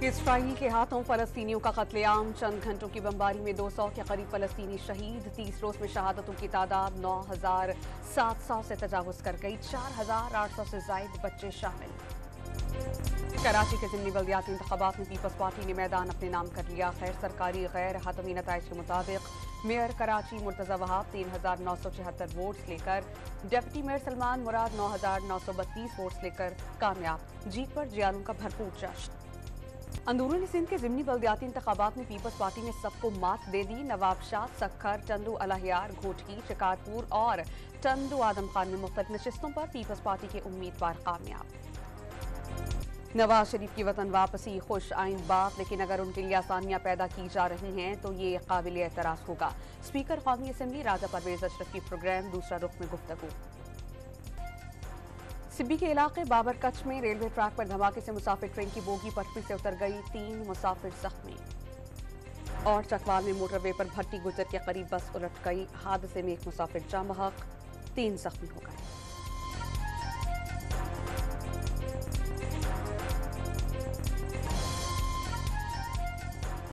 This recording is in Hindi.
इसराइल के हाथों फलस्तीनियों का कत्लेआम, चंद घंटों की बमबारी में 200 के करीब फलस्तीनी शहीद। 30 रोज में शहादतों की तादाद 9,700 से तजावुज कर गई। 4,800 से जायद बच्चे शामिल। कराची के ज़िमनी बल्दियाती इंतखाबात में पीपल्स पार्टी ने मैदान अपने नाम कर लिया। खैर सरकारी गैर हतमी नताइज के मुताबिक मेयर कराची मुर्तजा वहाब 3,976 वोट्स लेकर, डिप्टी मेयर सलमान मुराद 9,932 वोट्स लेकर कामयाब। जीत पर जियालों का भरपूर जश्न। अंदरूनी सिंध के ज़िमनी बल्दियाती इंतखाबात में पीपल्स पार्टी ने सबको मात दे दी। नवाबशाह, सक्खर, टंडू अलाहियार, घोटकी, शिकारपुर और टंडू आदम खान में मुख्तलिफ नशिस्तों पर पीपल्स पार्टी के उम्मीदवार कामयाब। नवाज शरीफ की वतन वापसी खुश आइंद बात, लेकिन अगर उनके लिए आसानियां पैदा की जा रही हैं तो ये काबिल एतराज होगा। स्पीकर कौमी असम्बली राजा परवेज अशरफ की प्रोग्राम दूसरा रुख में गुफ्तगू। सिब्बी के इलाके बाबर कच्छ में रेलवे ट्रैक पर धमाके से मुसाफिर ट्रेन की बोगी पटरी से उतर गई, 3 मुसाफिर जख्मी। और चकवाल में मोटरवे पर भट्टी गुजर के करीब बस उलट गई, हादसे में एक मुसाफिर जाँ बहक, 3 जख्मी हो गए।